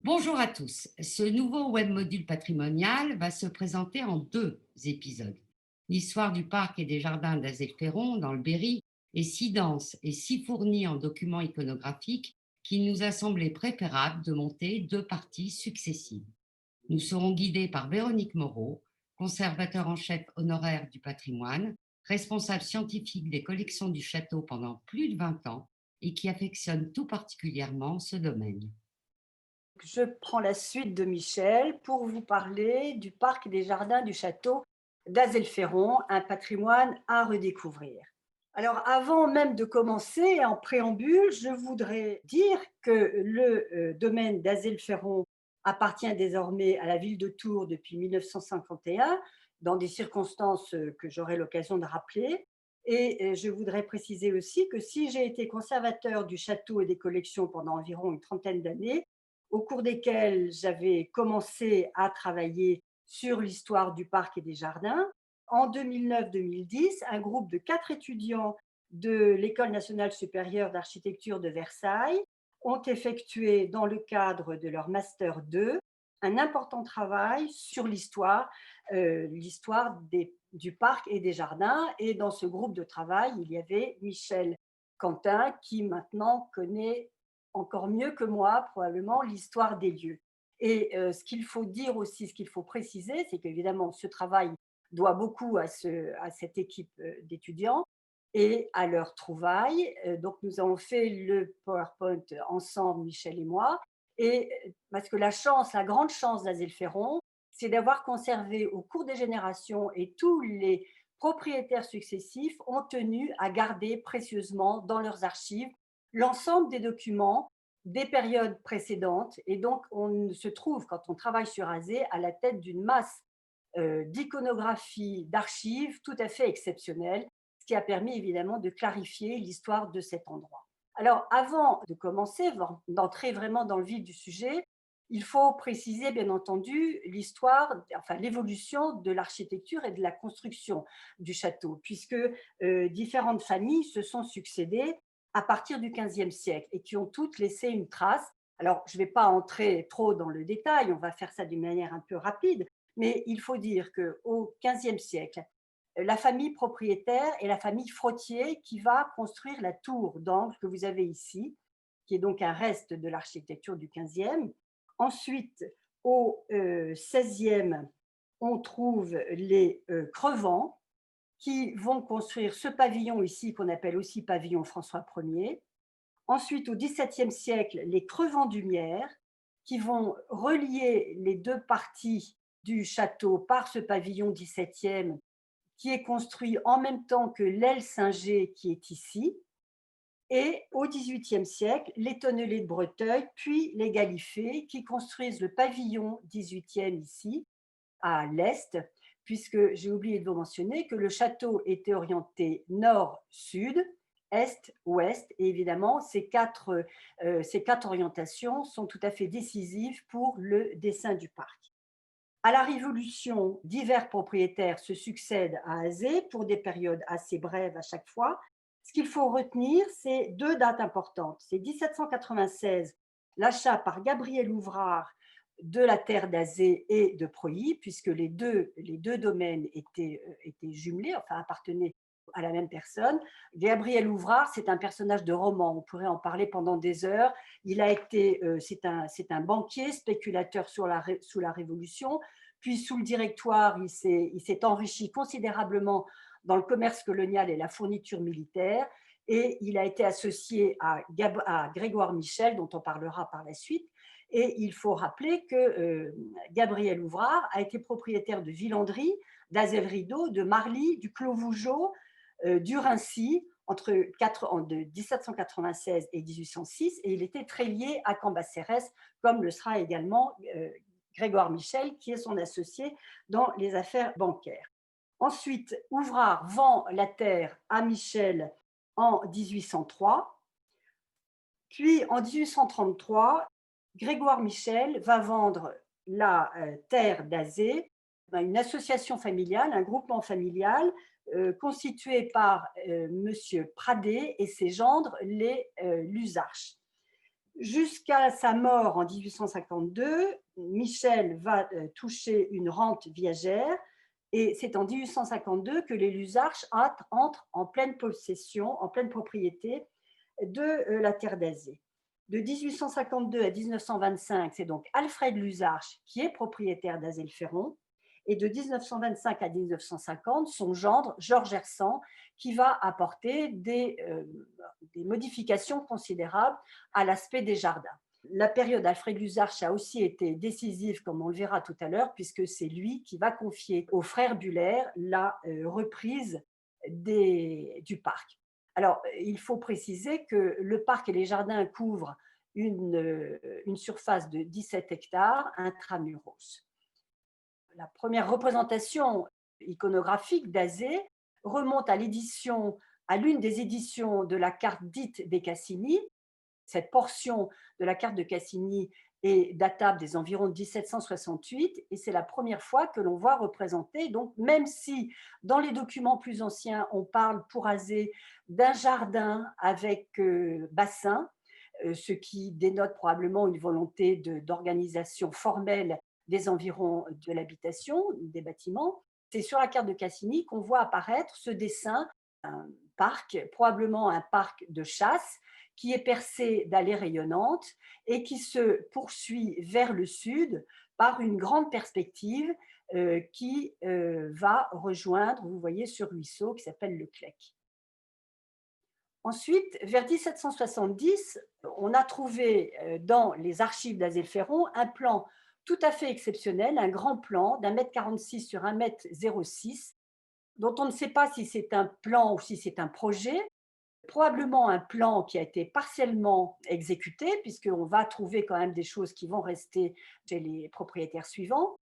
Bonjour à tous. Ce nouveau web module patrimonial va se présenter en deux épisodes. L'histoire du parc et des jardins d'Azelferron dans le Berry est si dense et si fournie en documents iconographiques qu'il nous a semblé préférable de monter deux parties successives. Nous serons guidés par Véronique Moreau, conservateur en chef honoraire du patrimoine, responsable scientifique des collections du château pendant plus de 20 ans et qui affectionne tout particulièrement ce domaine. Je prends la suite de Michel pour vous parler du parc et des jardins du château d'Azelferron, un patrimoine à redécouvrir. Alors, avant même de commencer, en préambule, je voudrais dire que le domaine d'Azelferron appartient désormais à la ville de Tours depuis 1951, dans des circonstances que j'aurai l'occasion de rappeler. Et je voudrais préciser aussi que si j'ai été conservateur du château et des collections pendant environ une trentaine d'années, au cours desquels j'avais commencé à travailler sur l'histoire du parc et des jardins. En 2009-2010, un groupe de 4 étudiants de l'École nationale supérieure d'architecture de Versailles ont effectué, dans le cadre de leur master 2, un important travail sur l'histoire du parc et des jardins. Et dans ce groupe de travail, il y avait Michel Quentin, qui maintenant connaît encore mieux que moi, probablement, l'histoire des lieux. Et ce qu'il faut dire aussi, ce qu'il faut préciser, c'est qu'évidemment, ce travail doit beaucoup à cette équipe d'étudiants et à leurs trouvailles. Donc, nous avons fait le PowerPoint ensemble, Michel et moi. Et parce que la grande chance d'Azelferron, c'est d'avoir conservé au cours des générations, et tous les propriétaires successifs ont tenu à garder précieusement dans leurs archives l'ensemble des documents des périodes précédentes. Et donc, on se trouve, quand on travaille sur Azé, à la tête d'une masse d'iconographie, d'archives tout à fait exceptionnelle, ce qui a permis évidemment de clarifier l'histoire de cet endroit. Alors, avant de commencer, d'entrer vraiment dans le vif du sujet, il faut préciser, bien entendu, l'évolution de l'architecture et de la construction du château, puisque différentes familles se sont succédées à partir du XVe siècle et qui ont toutes laissé une trace. Alors, je ne vais pas entrer trop dans le détail, on va faire ça d'une manière un peu rapide, mais il faut dire qu'au XVe siècle, la famille propriétaire est la famille Frottier qui va construire la tour d'angle que vous avez ici, qui est donc un reste de l'architecture du XVe. Ensuite, au XVIe, on trouve les Crevant, qui vont construire ce pavillon ici, qu'on appelle aussi pavillon François Ier. Ensuite, au XVIIe siècle, les Crevant-Dumière, qui vont relier les deux parties du château par ce pavillon XVIIe, qui est construit en même temps que l'aile Singer qui est ici. Et au XVIIIe siècle, les Tonnelés de Breteuil, puis les Galifet, qui construisent le pavillon XVIIIe ici, à l'est, puisque j'ai oublié de vous mentionner que le château était orienté nord-sud, est-ouest, et évidemment, ces quatre orientations sont tout à fait décisives pour le dessin du parc. À la Révolution, divers propriétaires se succèdent à Azé pour des périodes assez brèves à chaque fois. Ce qu'il faut retenir, c'est deux dates importantes. C'est 1796, l'achat par Gabriel Ouvrard de la terre d'Azé et de Preuilly, puisque les deux domaines étaient jumelés, enfin appartenaient à la même personne. Gabriel Ouvrard, c'est un personnage de roman, on pourrait en parler pendant des heures. C'est un banquier, spéculateur sous la Révolution, puis sous le Directoire, il s'est enrichi considérablement dans le commerce colonial et la fourniture militaire, et il a été associé à Grégoire Michel, dont on parlera par la suite. Et il faut rappeler que Gabriel Ouvrard a été propriétaire de Villandry, d'Azel-Rideau, de Marly, du Clos Vougeot, du Rincy, de 1796 et 1806, et il était très lié à Cambacérès, comme le sera également Grégoire Michel, qui est son associé dans les affaires bancaires. Ensuite, Ouvrard vend la terre à Michel en 1803. Puis, en 1833, Grégoire Michel va vendre la terre d'Azé à une association familiale, un groupement familial constitué par Monsieur Pradé et ses gendres, les Luzarches. Jusqu'à sa mort en 1852, Michel va toucher une rente viagère et c'est en 1852 que les Lusarches entrent en pleine possession, en pleine propriété de la terre d'Azé. De 1852 à 1925, c'est donc Alfred Lusarche qui est propriétaire d'Azé-le-Ferron. Et de 1925 à 1950, son gendre, Georges Hersan, qui va apporter des modifications considérables à l'aspect des jardins. La période Alfred Lusarche a aussi été décisive, comme on le verra tout à l'heure, puisque c'est lui qui va confier aux frères Buller la reprise du parc. Alors, il faut préciser que le parc et les jardins couvrent une surface de 17 hectares intramuros. La première représentation iconographique d'Azé remonte à l'une des éditions de la carte dite des Cassini. Cette portion de la carte de Cassini est datable des environs de 1768 et c'est la première fois que l'on voit représenter, donc même si dans les documents plus anciens on parle pour Azé d'un jardin avec bassin, ce qui dénote probablement une volonté d'organisation formelle des environs de l'habitation, des bâtiments. C'est sur la carte de Cassini qu'on voit apparaître ce dessin, un parc, probablement un parc de chasse, qui est percé d'allées rayonnantes et qui se poursuit vers le sud par une grande perspective qui va rejoindre, vous voyez, ce ruisseau qui s'appelle le Clec. Ensuite, vers 1770, on a trouvé dans les archives d'Azé-le-Ferron un plan tout à fait exceptionnel, un grand plan d'1,46 m sur 1,06 m, dont on ne sait pas si c'est un plan ou si c'est un projet, probablement un plan qui a été partiellement exécuté, puisqu'on va trouver quand même des choses qui vont rester chez les propriétaires suivants.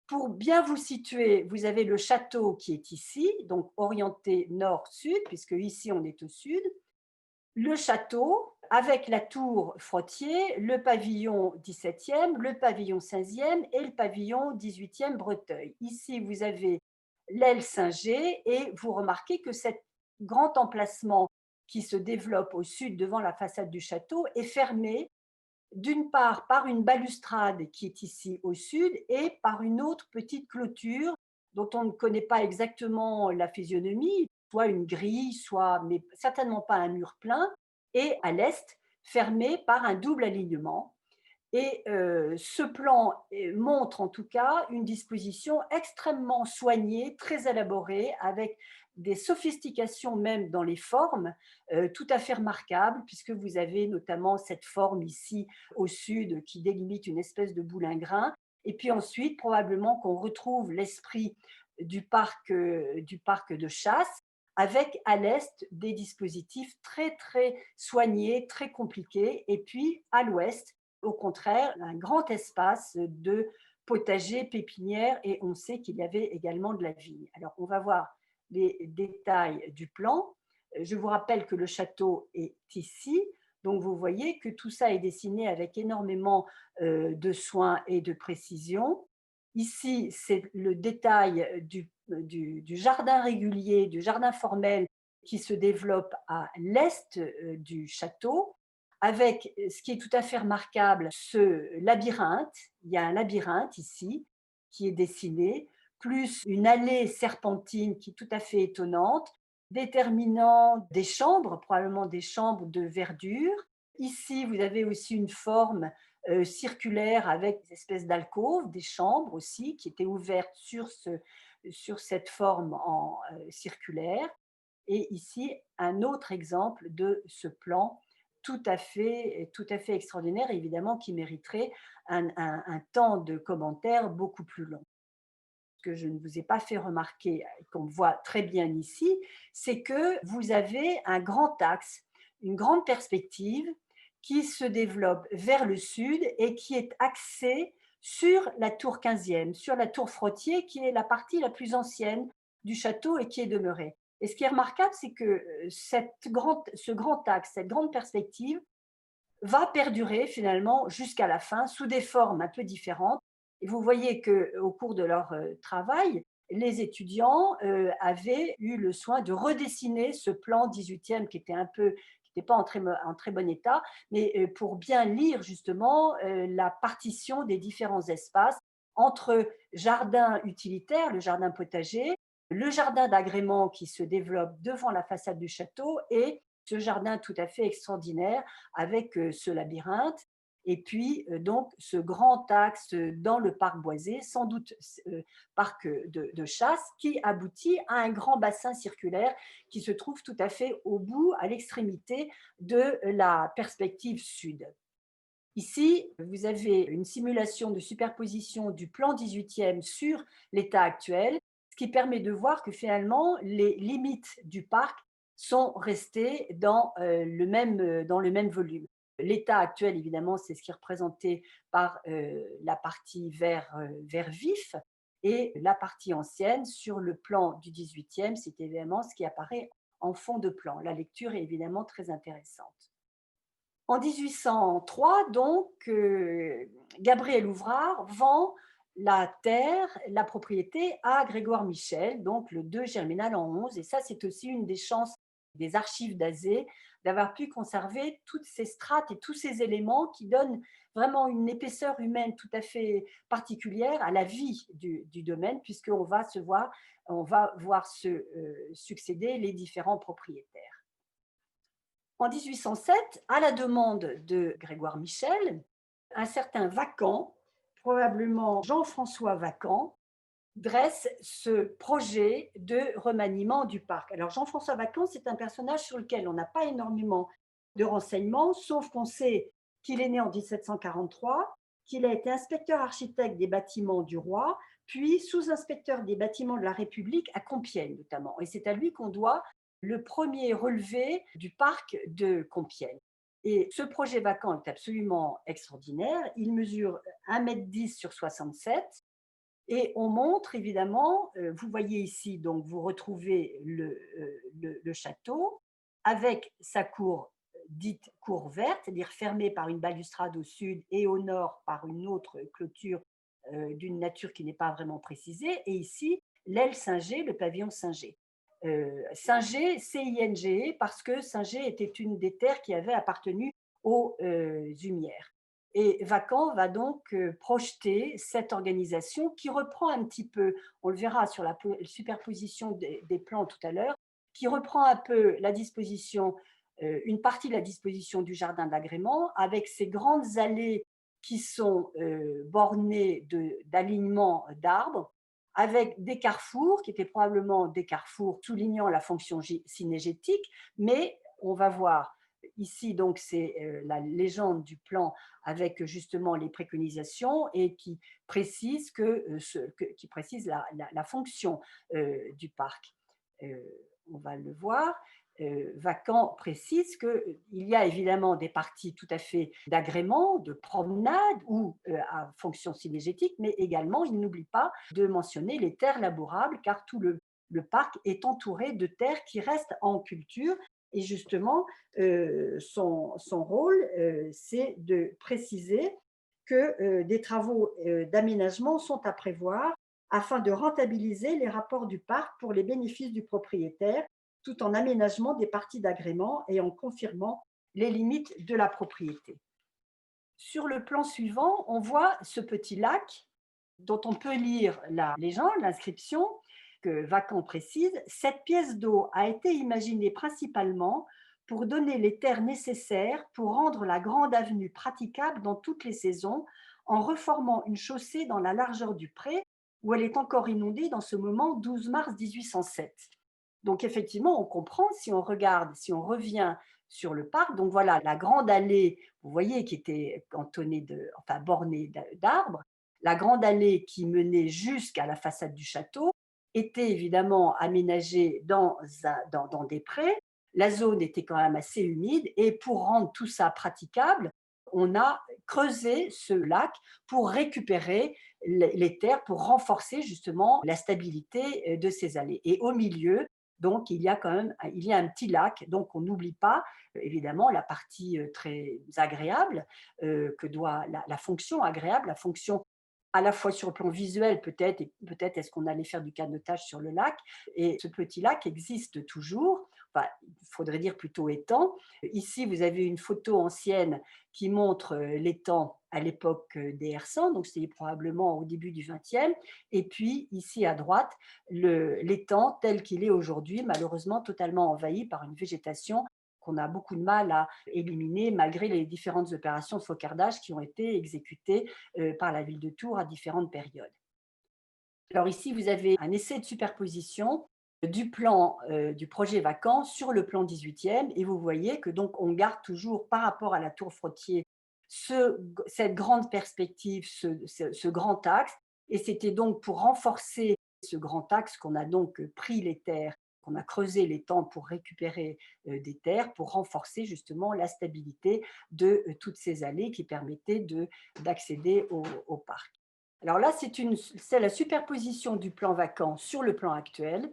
Pour bien vous situer, vous avez le château qui est ici, donc orienté nord-sud, puisque ici on est au sud. Le château, avec la tour Frottier, le pavillon 17e, le pavillon 16e et le pavillon 18e Breteuil. Ici, vous avez l'aile Saint-Gé et vous remarquez que cet grand emplacement qui se développe au sud devant la façade du château est fermé d'une part par une balustrade qui est ici au sud et par une autre petite clôture dont on ne connaît pas exactement la physionomie, soit une grille, soit, mais certainement pas un mur plein, et à l'est, fermé par un double alignement. Et ce plan montre en tout cas une disposition extrêmement soignée, très élaborée, avec des sophistications même dans les formes, tout à fait remarquables, puisque vous avez notamment cette forme ici au sud qui délimite une espèce de boulingrin. Et puis ensuite, probablement qu'on retrouve l'esprit du parc de chasse, avec à l'est des dispositifs très très soignés, très compliqués, et puis à l'ouest, au contraire, un grand espace de potager, pépinière, et on sait qu'il y avait également de la vigne. Alors, on va voir les détails du plan. Je vous rappelle que le château est ici, donc vous voyez que tout ça est dessiné avec énormément de soin et de précision. Ici, c'est le détail du jardin régulier, du jardin formel qui se développe à l'est du château, avec ce qui est tout à fait remarquable, ce labyrinthe. Il y a un labyrinthe ici qui est dessiné, plus une allée serpentine qui est tout à fait étonnante, déterminant des chambres, probablement des chambres de verdure. Ici, vous avez aussi une forme circulaire avec des espèces d'alcôves, des chambres aussi qui étaient ouvertes sur cette forme circulaire. Et ici, un autre exemple de ce plan tout à fait extraordinaire, évidemment, qui mériterait un temps de commentaire beaucoup plus long. Ce que je ne vous ai pas fait remarquer, qu'on voit très bien ici, c'est que vous avez un grand axe, une grande perspective qui se développe vers le sud et qui est axée sur la tour 15e, sur la tour Frottier, qui est la partie la plus ancienne du château et qui est demeurée. Et ce qui est remarquable, c'est que ce grand axe, cette grande perspective, va perdurer finalement jusqu'à la fin sous des formes un peu différentes. Et vous voyez qu'au cours de leur travail, les étudiants avaient eu le soin de redessiner ce plan 18e qui était n'était pas en très bon état, mais pour bien lire justement la partition des différents espaces entre jardin utilitaire, le jardin potager, le jardin d'agrément qui se développe devant la façade du château et ce jardin tout à fait extraordinaire avec ce labyrinthe et puis donc ce grand axe dans le parc boisé, sans doute parc de chasse, qui aboutit à un grand bassin circulaire qui se trouve tout à fait au bout, à l'extrémité de la perspective sud. Ici, vous avez une simulation de superposition du plan 18e sur l'état actuel, ce qui permet de voir que finalement, les limites du parc sont restées dans le même volume. L'état actuel, évidemment, c'est ce qui est représenté par la partie vert vif et la partie ancienne sur le plan du 18e, c'est évidemment ce qui apparaît en fond de plan. La lecture est évidemment très intéressante. En 1803, donc, Gabriel Ouvrard vend la terre, la propriété à Grégoire Michel, donc le 2 Germinal en 11. Et ça, c'est aussi une des chances des archives d'Azé d'avoir pu conserver toutes ces strates et tous ces éléments qui donnent vraiment une épaisseur humaine tout à fait particulière à la vie du domaine, puisqu'on on va voir se succéder les différents propriétaires. En 1807, à la demande de Grégoire Michel, un certain Vacant, probablement Jean-François Vacant, dresse ce projet de remaniement du parc. Alors Jean-François Vacant, c'est un personnage sur lequel on n'a pas énormément de renseignements, sauf qu'on sait qu'il est né en 1743, qu'il a été inspecteur architecte des bâtiments du roi, puis sous-inspecteur des bâtiments de la République à Compiègne notamment. Et c'est à lui qu'on doit le premier relevé du parc de Compiègne. Et ce projet Vacant est absolument extraordinaire. Il mesure 1,10 m sur 67 et on montre évidemment, vous voyez ici, donc vous retrouvez le château avec sa cour dite cour verte, c'est-à-dire fermée par une balustrade au sud et au nord par une autre clôture d'une nature qui n'est pas vraiment précisée. Et ici, l'aile Singer, le pavillon Singer. Singer, C-I-N-G-E, parce que Singer était une des terres qui avait appartenu aux Humières. Et Vacant va donc projeter cette organisation qui reprend un petit peu, on le verra sur la superposition des plans tout à l'heure, qui reprend un peu la disposition, une partie de la disposition du jardin d'agrément, avec ces grandes allées qui sont bornées d'alignements d'arbres, avec des carrefours qui étaient probablement des carrefours soulignant la fonction synégétique, mais on va voir ici, donc c'est la légende du plan avec justement les préconisations et qui précise, qui précise la fonction du parc. On va le voir. Vacant précise qu'il y a évidemment des parties tout à fait d'agrément, de promenade ou à fonction synégétique, mais également, il n'oublie pas de mentionner les terres labourables, car tout le parc est entouré de terres qui restent en culture. Et justement, son rôle, c'est de préciser que des travaux d'aménagement sont à prévoir afin de rentabiliser les rapports du parc pour les bénéfices du propriétaire, tout en aménagement des parties d'agrément et en confirmant les limites de la propriété. Sur le plan suivant, on voit ce petit lac dont on peut lire la légende, l'inscription que Vacant précise. Cette pièce d'eau a été imaginée principalement pour donner les terres nécessaires pour rendre la grande avenue praticable dans toutes les saisons, en reformant une chaussée dans la largeur du pré, où elle est encore inondée dans ce moment 12 mars 1807. Donc effectivement, on comprend si on regarde, si on revient sur le parc. Donc voilà, la grande allée, vous voyez, qui était bornée d'arbres. La grande allée qui menait jusqu'à la façade du château était évidemment aménagée dans des prés. La zone était quand même assez humide et pour rendre tout ça praticable, on a creusé ce lac pour récupérer les terres, pour renforcer justement la stabilité de ces allées. Et au milieu, donc, il y a un petit lac, donc on n'oublie pas évidemment la partie très agréable que doit la fonction agréable, la fonction à la fois sur le plan visuel peut-être, et peut-être est-ce qu'on allait faire du canotage sur le lac. Et ce petit lac existe toujours. enfin, il faudrait dire plutôt étang. Ici, vous avez une photo ancienne qui montre l'étang à l'époque des Hersans, donc c'était probablement au début du XXe. Et puis ici à droite, l'étang tel qu'il est aujourd'hui, malheureusement totalement envahi par une végétation qu'on a beaucoup de mal à éliminer malgré les différentes opérations de faucardage qui ont été exécutées par la ville de Tours à différentes périodes. Alors ici, vous avez un essai de superposition du plan du projet Vacances sur le plan 18e et vous voyez que donc on garde toujours par rapport à la tour Frottier cette grande perspective, ce grand axe. Et c'était donc pour renforcer ce grand axe qu'on a donc pris les terres, qu'on a creusé les temps pour récupérer des terres, pour renforcer justement la stabilité de toutes ces allées qui permettaient d'accéder au parc. Alors là, c'est la superposition du plan vacant sur le plan actuel.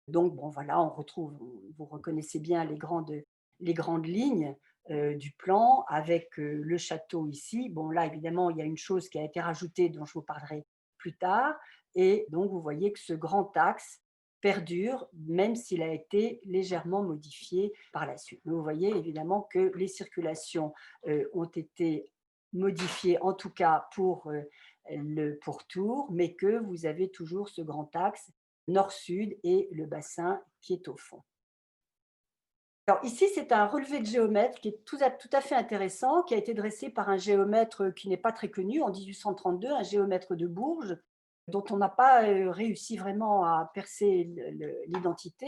Donc, bon, voilà, on retrouve, vous reconnaissez bien les grandes lignes du plan avec le château ici. Bon, là, évidemment, il y a une chose qui a été rajoutée dont je vous parlerai plus tard. Et donc, vous voyez que ce grand axe perdure, même s'il a été légèrement modifié par la suite. Mais vous voyez évidemment que les circulations ont été modifiées, en tout cas pour le pourtour, mais que vous avez toujours ce grand axe nord-sud et le bassin qui est au fond. Alors ici, c'est un relevé de géomètre qui est tout à fait intéressant, qui a été dressé par un géomètre qui n'est pas très connu en 1832, un géomètre de Bourges, dont on n'a pas réussi vraiment à percer l'identité,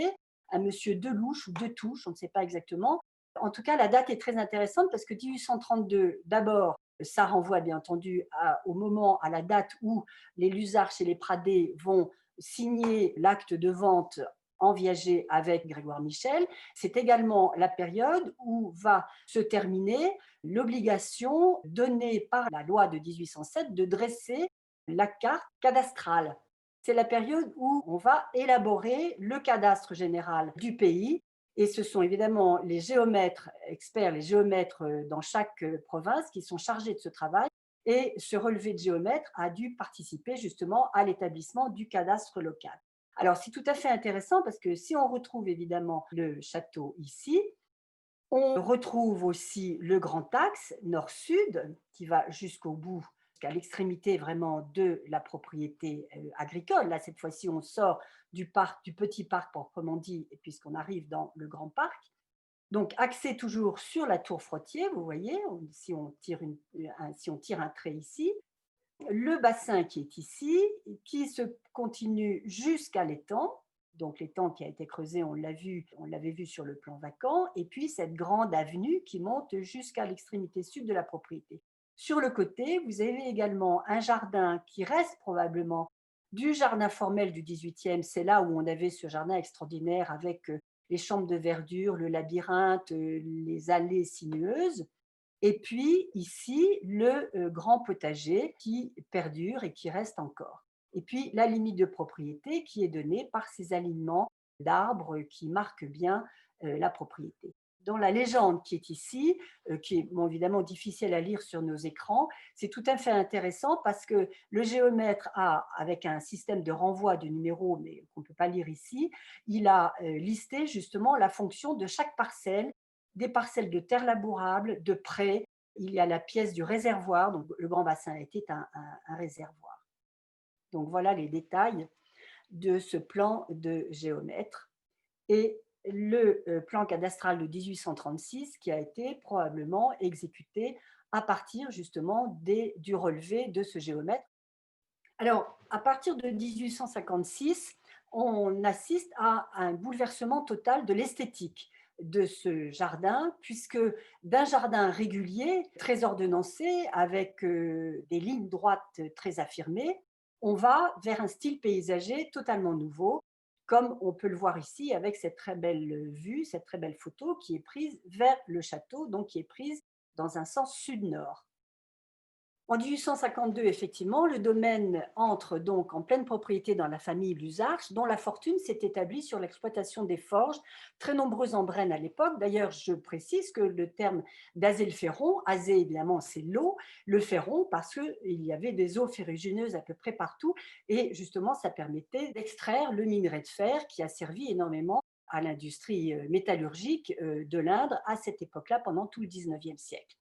un monsieur Delouche ou Detouche, on ne sait pas exactement. En tout cas, la date est très intéressante parce que 1832, d'abord, ça renvoie bien entendu au moment, à la date où les Lusarches et les Pradets vont signer l'acte de vente en viager avec Grégoire Michel. C'est également la période où va se terminer l'obligation donnée par la loi de 1807 de dresser la carte cadastrale. C'est la période où on va élaborer le cadastre général du pays. Et ce sont évidemment les géomètres experts, les géomètres dans chaque province qui sont chargés de ce travail. Et ce relevé de géomètre a dû participer justement à l'établissement du cadastre local. Alors, c'est tout à fait intéressant parce que si on retrouve évidemment le château ici, on retrouve aussi le grand axe nord-sud qui va jusqu'au bout, jusqu'à l'extrémité vraiment de la propriété agricole. Là, cette fois-ci, on sort du parc, du petit parc proprement dit, puisqu'on arrive dans le grand parc. Donc, axé toujours sur la tour Frottier, vous voyez, si on tire un trait ici, le bassin qui est ici, qui se continue jusqu'à l'étang, donc l'étang qui a été creusé, on l'avait vu sur le plan vacant, et puis cette grande avenue qui monte jusqu'à l'extrémité sud de la propriété. Sur le côté, vous avez également un jardin qui reste probablement du jardin formel du 18e, c'est là où on avait ce jardin extraordinaire avec les chambres de verdure, le labyrinthe, les allées sinueuses. Et puis ici, le grand potager qui perdure et qui reste encore. Et puis la limite de propriété qui est donnée par ces alignements d'arbres qui marquent bien la propriété. Dans la légende qui est ici, qui est bon, évidemment difficile à lire sur nos écrans, c'est tout à fait intéressant parce que le géomètre a, avec un système de renvoi de numéros, mais qu'on ne peut pas lire ici, il a listé justement la fonction de chaque parcelle, des parcelles de terre labourable, de prés. Il y a la pièce du réservoir, donc le grand bassin était un réservoir. Donc voilà les détails de ce plan de géomètre et le plan cadastral de 1836 qui a été probablement exécuté à partir justement du relevé de ce géomètre. Alors, à partir de 1856, on assiste à un bouleversement total de l'esthétique de ce jardin, puisque d'un jardin régulier, très ordonnancé, avec des lignes droites très affirmées, on va vers un style paysager totalement nouveau, comme on peut le voir ici avec cette très belle vue, cette très belle photo qui est prise vers le château, donc qui est prise dans un sens sud-nord. En 1852, effectivement, le domaine entre donc en pleine propriété dans la famille Lusarches, dont la fortune s'est établie sur l'exploitation des forges, très nombreuses en Brenne à l'époque. D'ailleurs, je précise que le terme d'azé le ferron, azé évidemment c'est l'eau, le ferron parce qu'il y avait des eaux ferrugineuses à peu près partout et justement ça permettait d'extraire le minerai de fer qui a servi énormément à l'industrie métallurgique de l'Indre à cette époque-là, pendant tout le 19e siècle.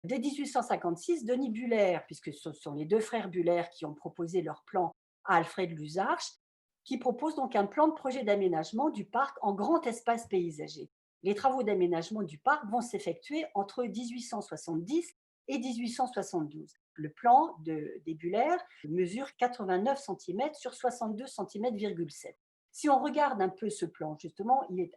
Dès 1856, Denis Buller, puisque ce sont les deux frères Buller qui ont proposé leur plan à Alfred Lusarch, qui propose donc un plan de projet d'aménagement du parc en grand espace paysager. Les travaux d'aménagement du parc vont s'effectuer entre 1870 et 1872. Le plan des Buller mesure 89 cm sur 62 cm,7. Si on regarde un peu ce plan, justement, il est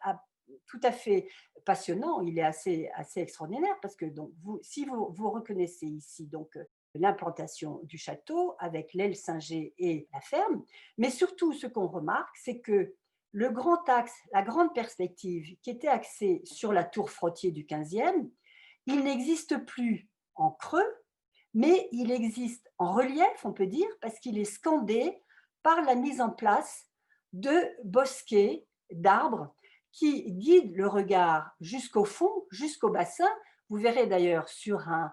tout à fait passionnant, il est assez extraordinaire parce que donc, si vous reconnaissez ici donc, l'implantation du château avec l'aile Singer et la ferme, mais surtout ce qu'on remarque, c'est que le grand axe, la grande perspective qui était axée sur la tour Frottier du 15e, il n'existe plus en creux, mais il existe en relief, on peut dire, parce qu'il est scandé par la mise en place de bosquets, d'arbres, qui guident le regard jusqu'au fond, jusqu'au bassin. Vous verrez d'ailleurs sur un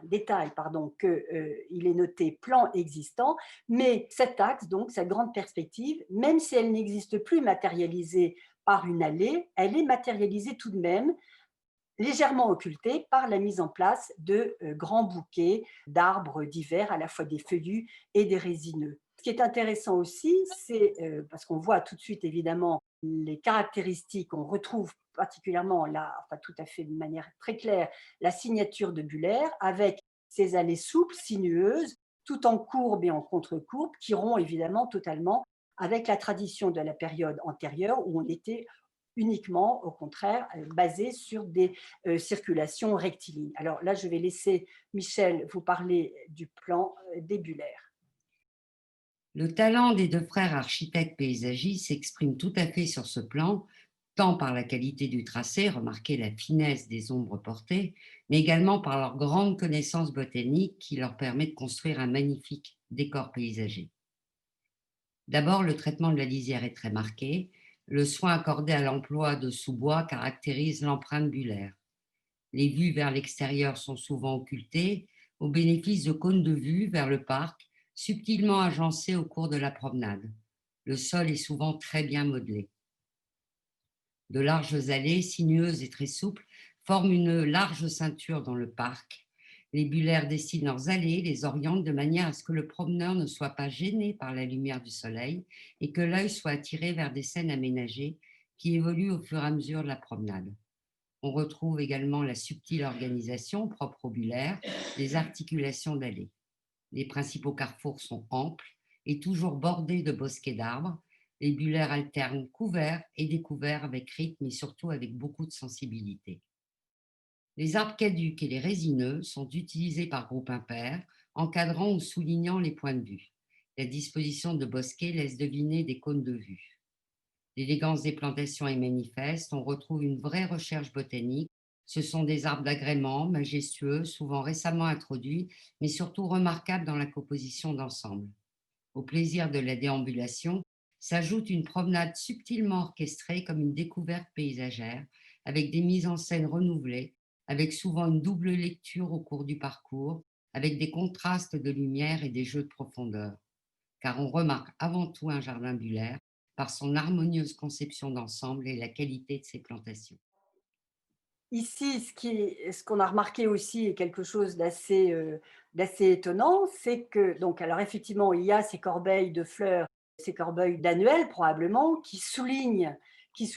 détail qu'il est noté plan existant, mais cet axe, donc cette grande perspective, même si elle n'existe plus matérialisée par une allée, elle est matérialisée tout de même, légèrement occultée par la mise en place de grands bouquets d'arbres divers, à la fois des feuillus et des résineux. Ce qui est intéressant aussi, c'est parce qu'on voit tout de suite évidemment les caractéristiques, on retrouve particulièrement là, enfin tout à fait de manière très claire, la signature de Buller avec ces allées souples, sinueuses, tout en courbe et en contre-courbe, qui rompt évidemment totalement avec la tradition de la période antérieure où on était uniquement, au contraire, basé sur des circulations rectilignes. Alors là, je vais laisser Michel vous parler du plan des Buller. Le talent des deux frères architectes paysagistes s'exprime tout à fait sur ce plan, tant par la qualité du tracé, remarquez la finesse des ombres portées, mais également par leur grande connaissance botanique qui leur permet de construire un magnifique décor paysager. D'abord, le traitement de la lisière est très marqué. Le soin accordé à l'emploi de sous-bois caractérise l'empreinte Buller. Les vues vers l'extérieur sont souvent occultées au bénéfice de cônes de vue vers le parc, subtilement agencés au cours de la promenade. Le sol est souvent très bien modelé. De larges allées, sinueuses et très souples, forment une large ceinture dans le parc. Les bullaires dessinent leurs allées, les orientent de manière à ce que le promeneur ne soit pas gêné par la lumière du soleil et que l'œil soit attiré vers des scènes aménagées qui évoluent au fur et à mesure de la promenade. On retrouve également la subtile organisation propre aux bullaires des articulations d'allées. Les principaux carrefours sont amples et toujours bordés de bosquets d'arbres. Les bullaires alternent couverts et découverts avec rythme et surtout avec beaucoup de sensibilité. Les arbres caducs et les résineux sont utilisés par groupes impairs, encadrant ou soulignant les points de vue. La disposition de bosquets laisse deviner des cônes de vue. L'élégance des plantations est manifeste, on retrouve une vraie recherche botanique. Ce sont des arbres d'agrément, majestueux, souvent récemment introduits, mais surtout remarquables dans la composition d'ensemble. Au plaisir de la déambulation s'ajoute une promenade subtilement orchestrée comme une découverte paysagère, avec des mises en scène renouvelées, avec souvent une double lecture au cours du parcours, avec des contrastes de lumière et des jeux de profondeur. Car on remarque avant tout un jardin Buller par son harmonieuse conception d'ensemble et la qualité de ses plantations. Ici, ce qu'on a remarqué aussi est quelque chose d'assez étonnant, c'est que, donc, alors effectivement, il y a ces corbeilles de fleurs, ces corbeilles d'annuels probablement, qui soulignent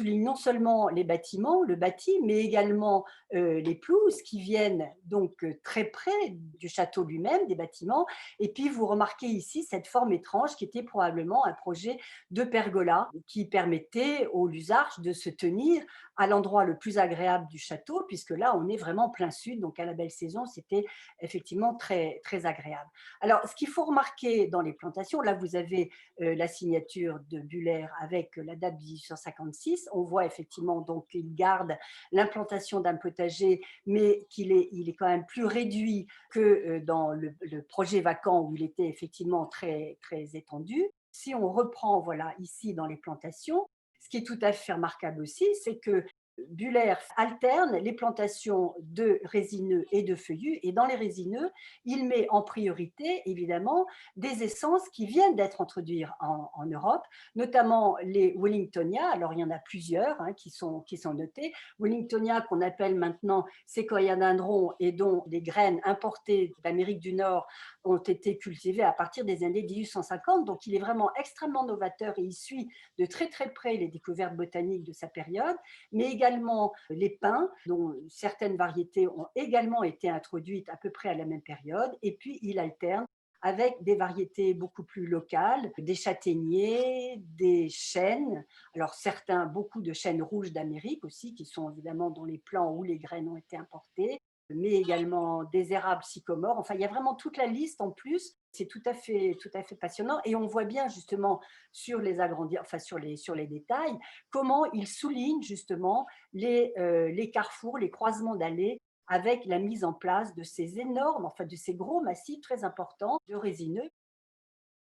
non seulement les bâtiments, le bâti, mais également les pelouses qui viennent donc très près du château lui-même, des bâtiments. Et puis, vous remarquez ici cette forme étrange qui était probablement un projet de pergola qui permettait aux Lusarches de se tenir à l'endroit le plus agréable du château, puisque là, on est vraiment plein sud, donc à la belle saison, c'était effectivement très, très agréable. Alors, ce qu'il faut remarquer dans les plantations, là, vous avez la signature de Buller avec la date 1856. On voit effectivement donc qu'il garde l'implantation d'un potager, mais il est quand même plus réduit que dans le projet vacant où il était effectivement très, très étendu. Si on reprend, voilà, ici dans les plantations, ce qui est tout à fait remarquable aussi, c'est que Buller alterne les plantations de résineux et de feuillus, et dans les résineux, il met en priorité, évidemment, des essences qui viennent d'être introduites en Europe, notamment les Wellingtonia. Alors, il y en a plusieurs hein, qui sont notés. Wellingtonia, qu'on appelle maintenant Sequoia dendron, et dont les graines importées d'Amérique du Nord ont été cultivées à partir des années 1850. Donc, il est vraiment extrêmement novateur et il suit de très très près les découvertes botaniques de sa période, mais également les pins, dont certaines variétés ont également été introduites à peu près à la même période. Et puis, il alterne avec des variétés beaucoup plus locales, des châtaigniers, des chênes. Alors certains, beaucoup de chênes rouges d'Amérique aussi, qui sont évidemment dans les plants où les graines ont été importées, mais également des érables sycomores. Enfin, il y a vraiment toute la liste en plus. C'est tout à fait passionnant. Et on voit bien justement sur les agrandis, enfin sur les détails, comment il souligne justement les carrefours, les croisements d'allées avec la mise en place de ces énormes, enfin de ces gros massifs très importants de résineux.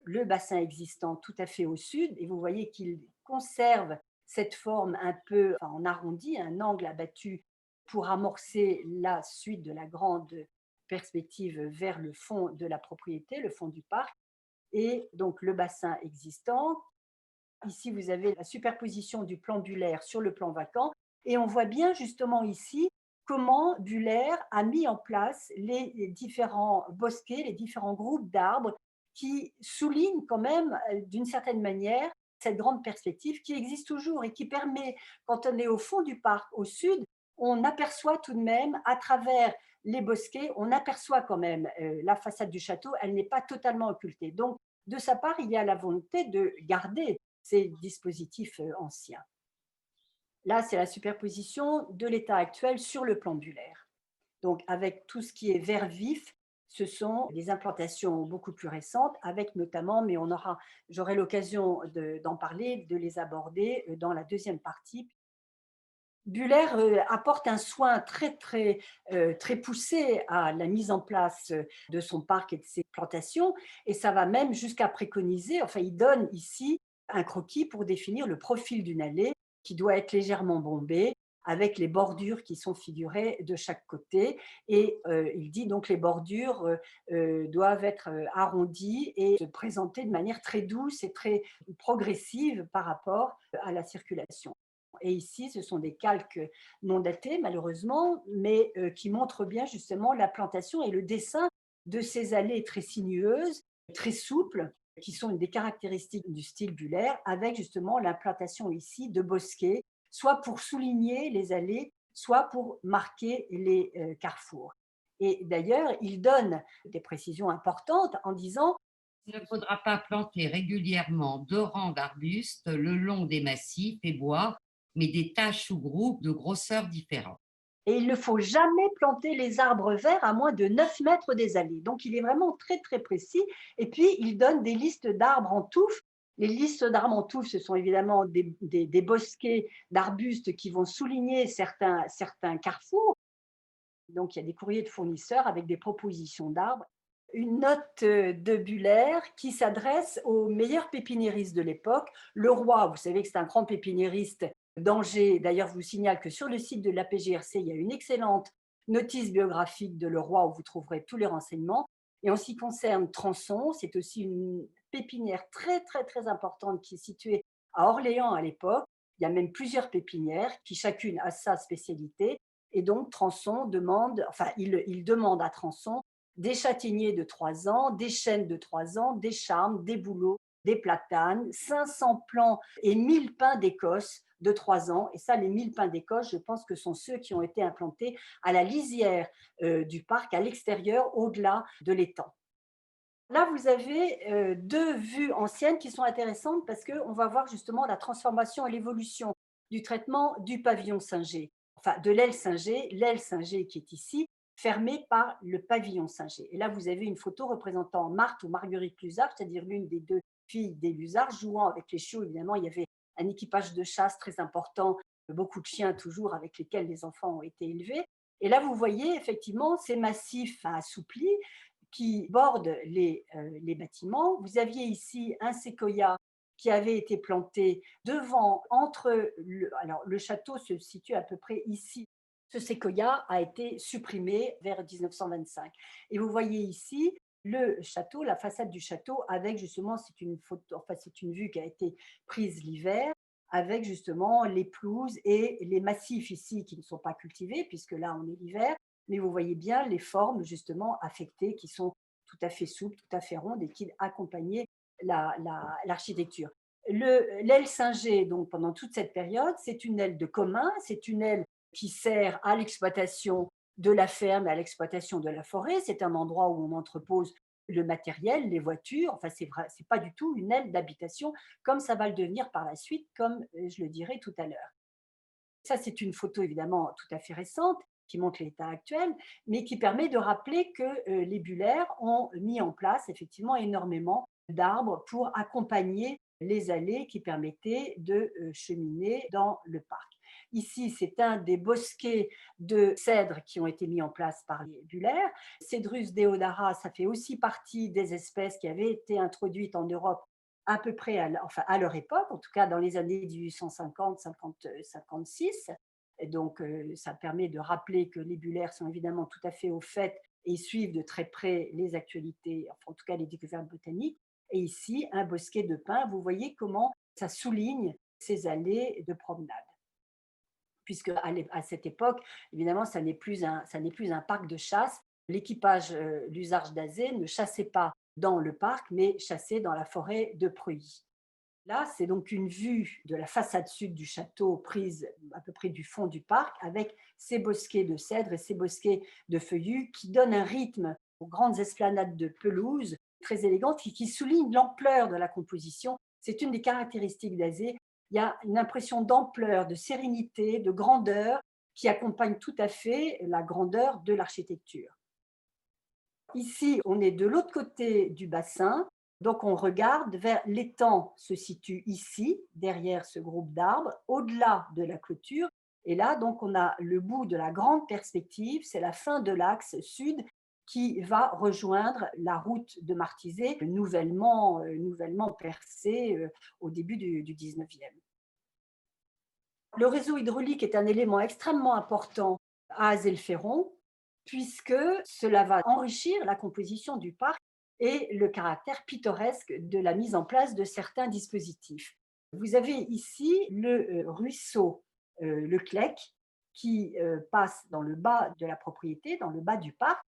Le bassin existant tout à fait au sud, et vous voyez qu'il conserve cette forme un peu en arrondi, un angle abattu pour amorcer la suite de la grande perspective vers le fond de la propriété, le fond du parc, et donc le bassin existant. Ici, vous avez la superposition du plan Buller sur le plan vacant, et on voit bien justement ici comment Buller a mis en place les différents bosquets, les différents groupes d'arbres qui soulignent quand même, d'une certaine manière, cette grande perspective qui existe toujours et qui permet, quand on est au fond du parc, au sud, on aperçoit tout de même, à travers les bosquets, on aperçoit quand même la façade du château, elle n'est pas totalement occultée. Donc, de sa part, il y a la volonté de garder ces dispositifs anciens. Là, c'est la superposition de l'état actuel sur le plan Buller. Donc, avec tout ce qui est vert vif, ce sont des implantations beaucoup plus récentes, avec notamment, mais j'aurai l'occasion d'en parler, de les aborder dans la deuxième partie. Buller apporte un soin très poussé à la mise en place de son parc et de ses plantations, et ça va même jusqu'à préconiser, enfin il donne ici un croquis pour définir le profil d'une allée qui doit être légèrement bombée, avec les bordures qui sont figurées de chaque côté. Et il dit donc les bordures doivent être arrondies et se présenter de manière très douce et très progressive par rapport à la circulation. Et ici, ce sont des calques non datés, malheureusement, mais qui montrent bien justement la plantation et le dessin de ces allées très sinueuses, très souples, qui sont une des caractéristiques du style Buller, avec justement l'implantation ici de bosquets, soit pour souligner les allées, soit pour marquer les carrefours. Et d'ailleurs, il donne des précisions importantes en disant: Il ne faudra pas planter régulièrement 2 rangs d'arbustes le long des massifs et bois, mais des taches ou groupes de grosseurs différentes. et il ne faut jamais planter les arbres verts à moins de 9 mètres des allées. Donc, il est vraiment très, très précis. Et puis, il donne des listes d'arbres en touffe. Les listes d'arbres en touffe, ce sont évidemment des bosquets d'arbustes qui vont souligner certains carrefours. Donc, il y a des courriers de fournisseurs avec des propositions d'arbres. Une note de Buller qui s'adresse aux meilleurs pépiniéristes de l'époque. Le Roi, vous savez que c'est un grand pépiniériste d'Angers. D'ailleurs, je vous signale que sur le site de l'APGRC, il y a une excellente notice biographique de Le Roi où vous trouverez tous les renseignements. Et en ce qui concerne Transon, c'est aussi une pépinière très, très, très importante qui est située à Orléans à l'époque. Il y a même plusieurs pépinières qui chacune a sa spécialité. Et donc, il demande à Transon des châtaigniers de 3 ans, des chênes de 3 ans, des charmes, des bouleaux, des platanes, 500 plants et 1000 pins d'Écosse de 3 ans. Et ça, les 1000 pins d'Écosse, je pense que sont ceux qui ont été implantés à la lisière du parc, à l'extérieur, au-delà de l'étang. Là, vous avez 2 vues anciennes qui sont intéressantes parce qu'on va voir justement la transformation et l'évolution du traitement du pavillon singé, enfin de l'aile singée qui est ici, fermée par le pavillon singé. Et là, vous avez une photo représentant Marthe ou Marguerite Luzard, c'est-à-dire l'une des 2 filles des Luzard, jouant avec les chiots. Évidemment, il y avait un équipage de chasse très important, beaucoup de chiens toujours avec lesquels les enfants ont été élevés. Et là, vous voyez effectivement ces massifs assouplis qui bordent les bâtiments. Vous aviez ici un séquoia qui avait été planté devant, entre alors le château se situe à peu près ici. Ce séquoia a été supprimé vers 1925. Et vous voyez ici le château, la façade du château, avec justement, c'est une photo, enfin c'est une vue qui a été prise l'hiver, avec justement les pelouses et les massifs ici qui ne sont pas cultivés, puisque là on est l'hiver, mais vous voyez bien les formes justement affectées qui sont tout à fait souples, tout à fait rondes et qui accompagnaient l'architecture. L'aile singée, donc pendant toute cette période, c'est une aile de commun, c'est une aile qui sert à l'exploitation de la ferme, à l'exploitation de la forêt. C'est un endroit où on entrepose le matériel, les voitures. Enfin, c'est pas du tout une aile d'habitation comme ça va le devenir par la suite, comme je le dirai tout à l'heure. Ça, c'est une photo évidemment tout à fait récente qui montre l'état actuel, mais qui permet de rappeler que les Buller ont mis en place effectivement énormément d'arbres pour accompagner les allées qui permettaient de cheminer dans le parc. Ici, c'est un des bosquets de cèdres qui ont été mis en place par les Buller. Cedrus deodara, ça fait aussi partie des espèces qui avaient été introduites en Europe à peu près enfin, à leur époque, en tout cas dans les années 1850, 50, 56. Et donc, ça permet de rappeler que les Buller sont évidemment tout à fait au fait et suivent de très près les actualités, enfin, en tout cas les découvertes botaniques. Et ici, un bosquet de pins, vous voyez comment ça souligne ces allées de promenade. Puisque à cette époque, évidemment, ça n'est plus un parc de chasse. L'équipage, l'usage d'Azé ne chassait pas dans le parc, mais chassait dans la forêt de Preuilly. Là, c'est donc une vue de la façade sud du château prise à peu près du fond du parc avec ces bosquets de cèdres et ces bosquets de feuillus qui donnent un rythme aux grandes esplanades de pelouse très élégantes qui soulignent l'ampleur de la composition. C'est une des caractéristiques d'Azé. Il y a une impression d'ampleur, de sérénité, de grandeur qui accompagne tout à fait la grandeur de l'architecture. Ici, on est de l'autre côté du bassin, donc on regarde vers l'étang se situe ici, derrière ce groupe d'arbres, au-delà de la clôture. Et là, donc, on a le bout de la grande perspective, c'est la fin de l'axe sud qui va rejoindre la route de Martizé, nouvellement percée au début du 19e. Le réseau hydraulique est un élément extrêmement important à Azelferon, puisque cela va enrichir la composition du parc et le caractère pittoresque de la mise en place de certains dispositifs. Vous avez ici le ruisseau, le Clec, qui passe dans le bas de la propriété, dans le bas du parc.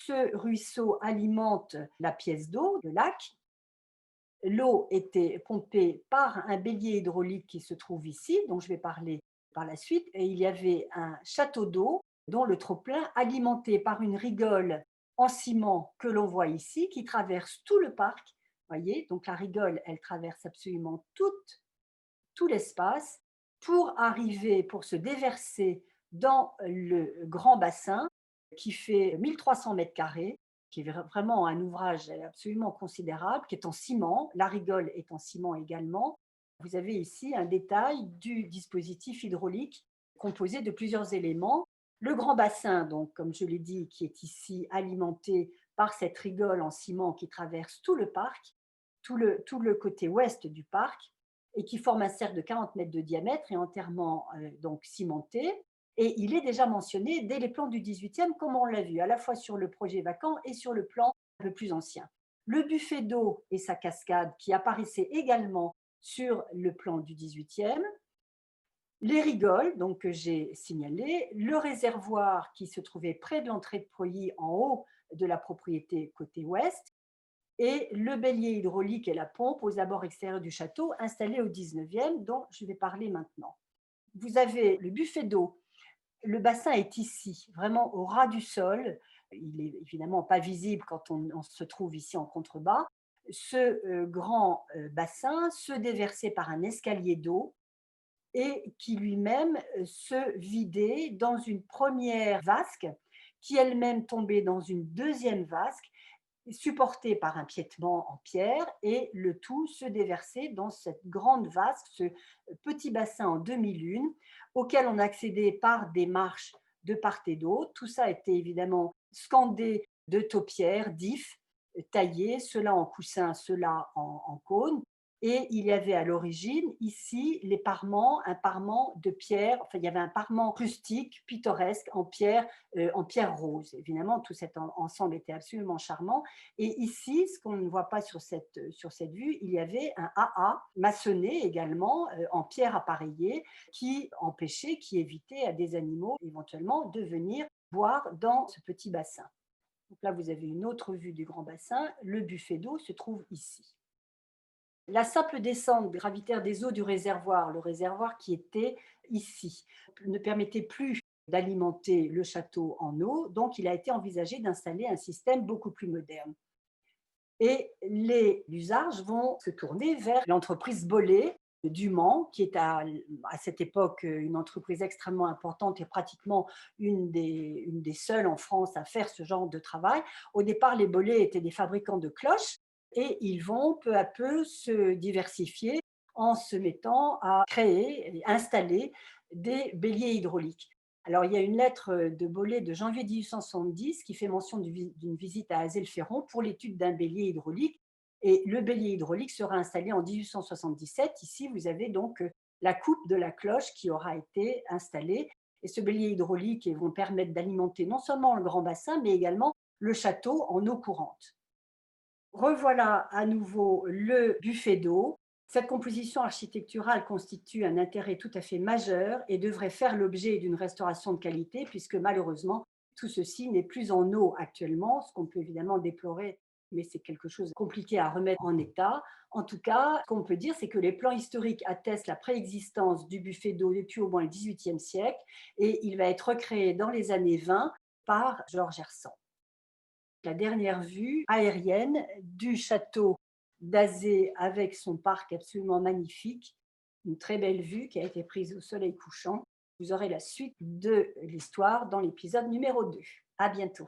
Ce ruisseau alimente la pièce d'eau, le lac. L'eau était pompée par un bélier hydraulique qui se trouve ici, dont je vais parler par la suite, et il y avait un château d'eau dont le trop-plein, alimenté par une rigole en ciment que l'on voit ici, qui traverse tout le parc. Voyez, donc la rigole, elle traverse absolument tout l'espace pour arriver, pour se déverser dans le grand bassin qui fait 1300 mètres carrés, qui est vraiment un ouvrage absolument considérable, qui est en ciment. La rigole est en ciment également. Vous avez ici un détail du dispositif hydraulique composé de plusieurs éléments. Le grand bassin, donc, comme je l'ai dit, qui est ici alimenté par cette rigole en ciment qui traverse tout le parc, tout le côté ouest du parc, et qui forme un cercle de 40 mètres de diamètre et entièrement donc cimenté. Et il est déjà mentionné dès les plans du 18e, comme on l'a vu, à la fois sur le projet vacant et sur le plan un peu plus ancien. Le buffet d'eau et sa cascade qui apparaissaient également sur le plan du 18e, les rigoles, donc, que j'ai signalées, le réservoir qui se trouvait près de l'entrée de Preuilly en haut de la propriété côté ouest, et le bélier hydraulique et la pompe aux abords extérieurs du château installés au 19e, dont je vais parler maintenant. Vous avez le buffet d'eau. Le bassin est ici, vraiment au ras du sol. Il n'est évidemment pas visible quand on se trouve ici en contrebas. Ce grand bassin se déversait par un escalier d'eau et qui lui-même se vidait dans une première vasque qui elle-même tombait dans une deuxième vasque supporté par un piétement en pierre et le tout se déversait dans cette grande vasque, ce petit bassin en demi-lune auquel on accédait par des marches de part et d'autre. Tout ça était évidemment scandé de taupières, d'ifs taillés, cela en coussin, cela en cône, Et il y avait à l'origine, ici, les parements, un parement de pierre, enfin, il y avait un parement rustique, pittoresque, en pierre rose. Évidemment, tout cet ensemble était absolument charmant. Et ici, ce qu'on ne voit pas sur cette vue, il y avait un AA maçonné également, en pierre appareillée, qui évitait à des animaux éventuellement de venir boire dans ce petit bassin. Donc là, vous avez une autre vue du grand bassin. Le buffet d'eau se trouve ici. La simple descente gravitaire des eaux du réservoir, le réservoir qui était ici, ne permettait plus d'alimenter le château en eau, donc il a été envisagé d'installer un système beaucoup plus moderne. Et les Luzarches vont se tourner vers l'entreprise Bollé du Mans, qui est à cette époque une entreprise extrêmement importante et pratiquement une des seules en France à faire ce genre de travail. Au départ, les Bollé étaient des fabricants de cloches et ils vont peu à peu se diversifier en se mettant à créer et installer des béliers hydrauliques. Alors, il y a une lettre de Bollé de janvier 1870 qui fait mention d'une visite à Azelferron pour l'étude d'un bélier hydraulique. Et le bélier hydraulique sera installé en 1877. Ici, vous avez donc la coupe de la cloche qui aura été installée. Et ce bélier hydraulique vont permettre d'alimenter non seulement le grand bassin, mais également le château en eau courante. Revoilà à nouveau le buffet d'eau. Cette composition architecturale constitue un intérêt tout à fait majeur et devrait faire l'objet d'une restauration de qualité, puisque malheureusement, tout ceci n'est plus en eau actuellement, ce qu'on peut évidemment déplorer, mais c'est quelque chose de compliqué à remettre en état. En tout cas, ce qu'on peut dire, c'est que les plans historiques attestent la préexistence du buffet d'eau depuis au moins le XVIIIe siècle, et il va être recréé dans les années 20 par Georges Hersan. La dernière vue aérienne du château d'Azé avec son parc absolument magnifique, une très belle vue qui a été prise au soleil couchant. Vous aurez la suite de l'histoire dans l'épisode numéro 2. À bientôt.